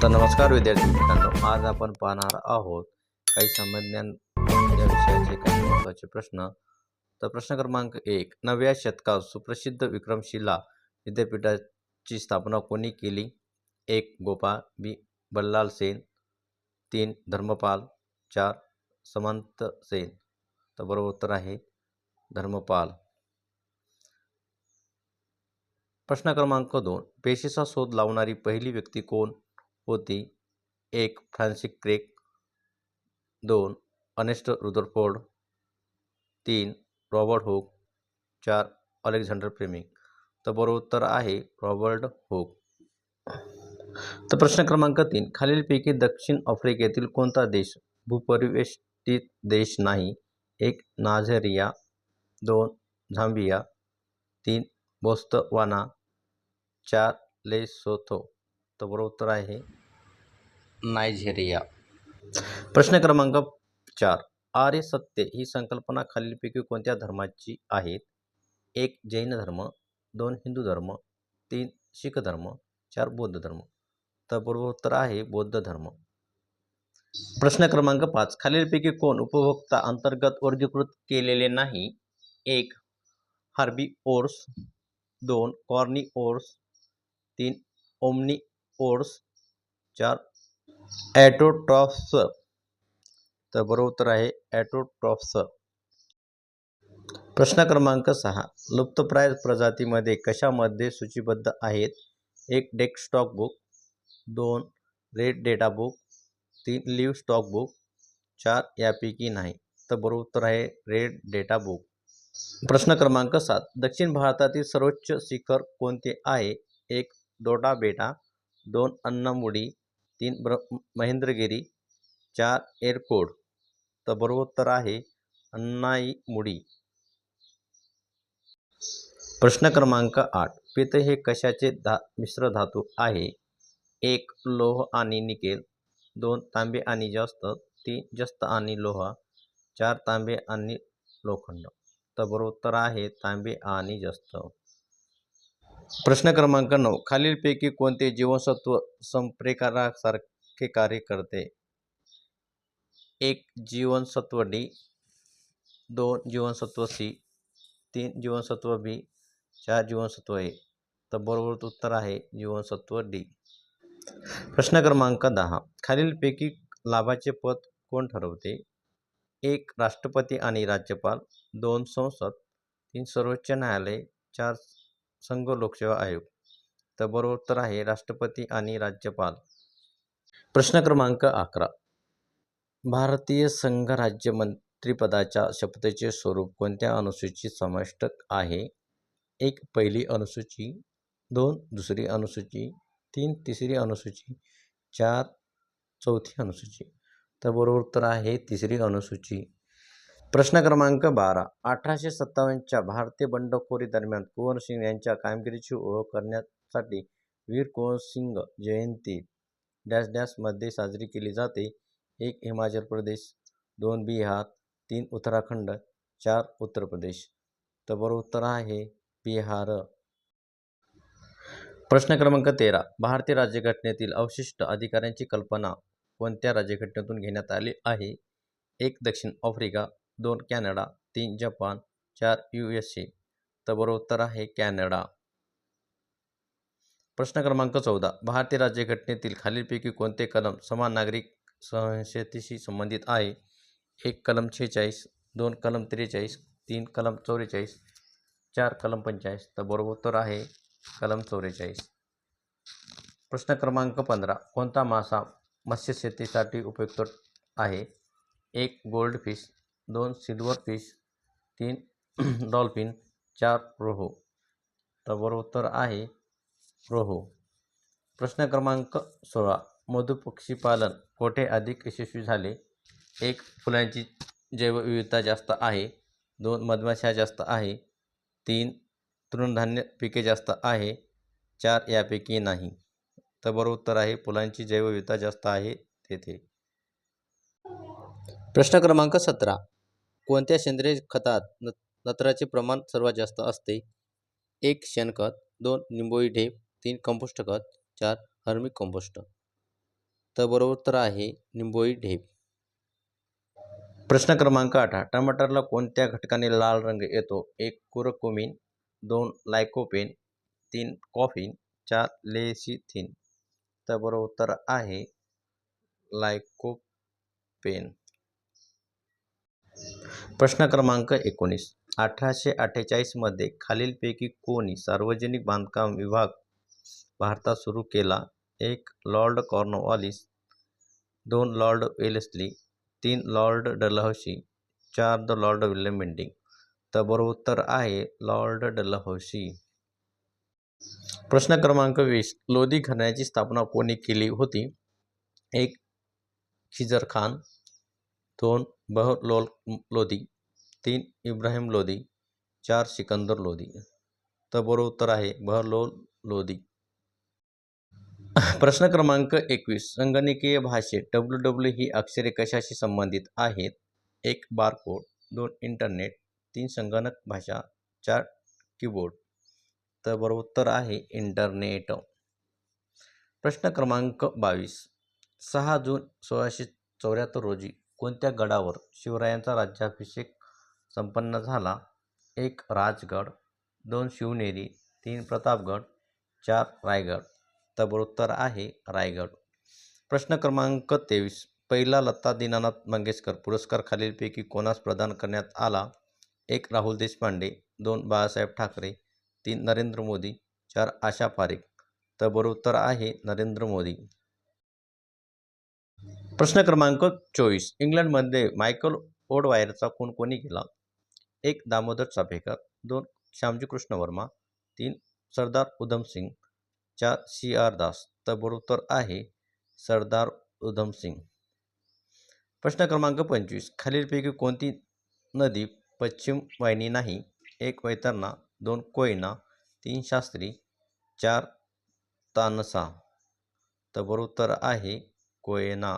तर नमस्कार विद्यार्थी मित्रांनो, आज आपण पाहणार आहोत काही सामान्य या विषयाचे काही महत्त्वाचे प्रश्न. तर प्रश्न क्रमांक 1, नवव्या शतकात सुप्रसिद्ध विक्रमशिला विद्यापीठाची स्थापना कोणी केली? 1. गोपाळ बी. बल्लाळ सेन, 3. धर्मपाल, 4. समंत सेन. तर बरोबर उत्तर आहे धर्मपाल. प्रश्न क्रमांक 2, पेशीचा शोध लावणारी पहिली व्यक्ती कोण होती? 1. Francis Crick, 2. Ernest Rutherford, 3. Robert Hooke, 4. Alexander Fleming. तर बरोबर उत्तर आहे रॉबर्ट हुक. तर प्रश्न क्रमांक 3, खालीलपैकी दक्षिण आफ्रिकेतील कोणता देश भूपरिवेष्टित देश नाही? 1. नायजेरिया, 2. झांबिया, 3. बोत्सवाना, 4. लेसोथो. तर बरोबर उत्तर आहे नायजेरिया. प्रश्न क्रमांक 4, आर्य सत्य ही संकल्पना खालीलपैकी कोणत्या धर्माची आहे? 1. जैन धर्म, 2. हिंदू धर्म, 3. शीख धर्म, 4. बौद्ध धर्म. तर बरोबर उत्तर आहे बौद्ध धर्म. प्रश्न क्रमांक 5, खालीलपैकी कोण उपभोक्ता अंतर्गत वर्गीकृत केलेले नाही? 1. हार्बीओर्स, 2. कॉर्निओर्स, 3. ओमनिओर्स, 4. ऑटोट्रॉफ्स. तर बरोबर उत्तर आहे ऑटोट्रॉफ्स. प्रश्न क्रमांक 6, लुप्तप्राय प्रजातीमध्ये कशामध्ये सूचीबद्ध आहेत? 1. Desktop book, 2. Red data book, 3. Livestock book, 4. यापैकी नाही. तर बरोबर उत्तर आहे रेड डेटा बुक. प्रश्न क्रमांक 7, दक्षिण भारतातील सर्वोच्च शिखर कोणते आहे? 1. दोडा बेटा, 2. अन्नमुडी, 3. महेंद्रगिरी, 4. एरकोड. तर बरोबर उत्तर आहे अन्नाईमुडी. प्रश्न क्रमांक 8, पित्त हे कशाचे मिश्र धातू आहे? 1. लोह आणि निकेल, 2. तांबे आणि जस्त, 3. जस्त आणि लोहा, 4. तांबे आणि लोखंड. तर बरोबर उत्तर आहे तांबे आणि जस्त. प्रश्न क्रमांक 9, खालीलपैकी कोणते जीवनसत्व संप्रेरकासारखे कार्य करते? 1. जीवनसत्व डी, 2. जीवनसत्व सी, 3. जीवनसत्व बी, 4. जीवनसत्व ए. तर बरोबर उत्तर आहे जीवनसत्व डी. प्रश्न क्रमांक 10, खालीलपैकी लाभाचे पद कोण ठरवते? 1. राष्ट्रपती आणि राज्यपाल, 2. संसद, 3. सर्वोच्च न्यायालय, 4. संघ लोकसेवा आयोग. तर बरोबर उत्तर आहे राष्ट्रपती आणि राज्यपाल. प्रश्न क्रमांक 11, भारतीय संघराज्य मंत्रिपदाच्या शपथेचे स्वरूप कोणत्या अनुसूचीत समाविष्ट आहे? 1. पहिली अनुसूची, 2. दुसरी अनुसूची, 3. तिसरी अनुसूची, 4. चौथी अनुसूची. तर बरोबर उत्तर आहे तिसरी अनुसूची. प्रश्न क्रमांक 12, 1857च्या भारतीय बंडखोरी दरम्यान कुंवर सिंग यांच्या कामगिरीची ओळख करण्यासाठी वीर कुंवर सिंग जयंती डॅश डॅश मध्ये साजरी केली जाते? 1. हिमाचल प्रदेश, 2. बिहार, 3. उत्तराखंड, 4. उत्तर प्रदेश. तर बरोबर उत्तर आहे बिहार. प्रश्न क्रमांक 13, भारतीय राज्यघटनेतील अवशिष्ट अधिकाऱ्यांची कल्पना कोणत्या राज्यघटनेतून घेण्यात आली आहे? 1. दक्षिण आफ्रिका, 2. कॅनडा, 3. जपान, 4. USA. तर बरोबर उत्तर आहे कॅनडा. प्रश्न क्रमांक 14, भारतीय राज्यघटनेतील खालीलपैकी कोणते कलम समान नागरिक संहितेशी संबंधित आहे? 1. कलम 46, 2. कलम 43, 3. कलम 44, 4. कलम 45. तर बरोबर उत्तर आहे कलम 44. प्रश्न क्रमांक 15, कोणता मासा मत्स्यशेतीसाठी उपयुक्त आहे? 1. Gold fish, 2. Silver fish, 3. Dolphin, 4. रोहू. तर बरोबर उत्तर आहे रोहू. प्रश्न क्रमांक 16, मधुपक्षी पालन कोठे अधिक यशस्वी झाले? 1. फुलांची जैवविविधता जास्त आहे, 2. मधमाशा जास्त आहे, 3. तृणधान्य पिके जास्त आहे, 4. यापैकी नाही. तर बरोबर उत्तर आहे फुलांची जैवविविधता जास्त आहे तेथे. प्रश्न क्रमांक 17, कोणत्या सेंद्रिय खतात नत्राचे प्रमाण सर्वात जास्त असते? 1. शेणखत, 2. निंबोळी ढेप, 3. कंपोस्ट खत, 4. हर्मी कंपोस्ट. तर बरोबर उत्तर आहे निंबोळी ढेप. प्रश्न क्रमांक 8. टमाटरला कोणत्या घटकाने लाल रंग येतो? 1. कुरकुमिन, 2. लायकोपेन, 3. कॉफीन, 4. लेसिथिन. तर बरोबर उत्तर आहे लायकोपेन. प्रश्न क्रमांक 19. 1848 मध्ये खालीलपैकी कोणी सार्वजनिक बांधकाम विभाग भारतात सुरू केला? 1. Lord Cornwallis, 2. Lord Wellesley, 3. Lord Dalhousie, 4. The Lord William Bentinck. तर बरोबर उत्तर आहे लॉर्ड डलहौसी. प्रश्न क्रमांक 20. लोधी घराण्याची स्थापना कोणी केली होती? 1. खिजर खान, 2. बहलोल लोधी, 3. इब्राहिम लोधी, 4. सिकंदर लोधी. तर बरोबर उत्तर आहे बहलोल लोधी. प्रश्न क्रमांक 21. संगणकीय भाषेत WW ही अक्षरे कशाशी संबंधित आहेत? 1. बारकोड, 2. इंटरनेट, 3. संगणक भाषा, 4. कीबोर्ड. तर बरोबर उत्तर आहे इंटरनेट. प्रश्न क्रमांक 22. 6 जून 1674 रोजी कोणत्या गडावर शिवरायांचा राज्याभिषेक संपन्न झाला? 1. राजगड, 2. शिवनेरी, 3. प्रतापगड, 4. रायगड. तर बरोबर उत्तर आहे रायगड. प्रश्न क्रमांक 23. पहिला लता दीनानाथ मंगेशकर पुरस्कार खालीलपैकी कोणास प्रदान करण्यात आला? 1. राहुल देशपांडे, 2. बाळासाहेब ठाकरे, 3. नरेंद्र मोदी, 4. आशा पारेख. तर बरोबर उत्तर आहे नरेंद्र मोदी. प्रश्न क्रमांक 24. इंग्लंडमध्ये मायकल ओडवायरचा खून कोणी केला? 1. दामोदर चाफेकर, 2. श्यामजी कृष्ण वर्मा, 3. सरदार उधमसिंग, 4. CR दास. तर बरोबर उत्तर आहे सरदार उधमसिंग. प्रश्न क्रमांक 25. खालीलपैकी कोणती नदी पश्चिम वाहिनी नाही? 1. वैतरणा, 2. कोयना, 3. शास्त्री, 4. तानसा. तर बरोबर उत्तर आहे कोयना.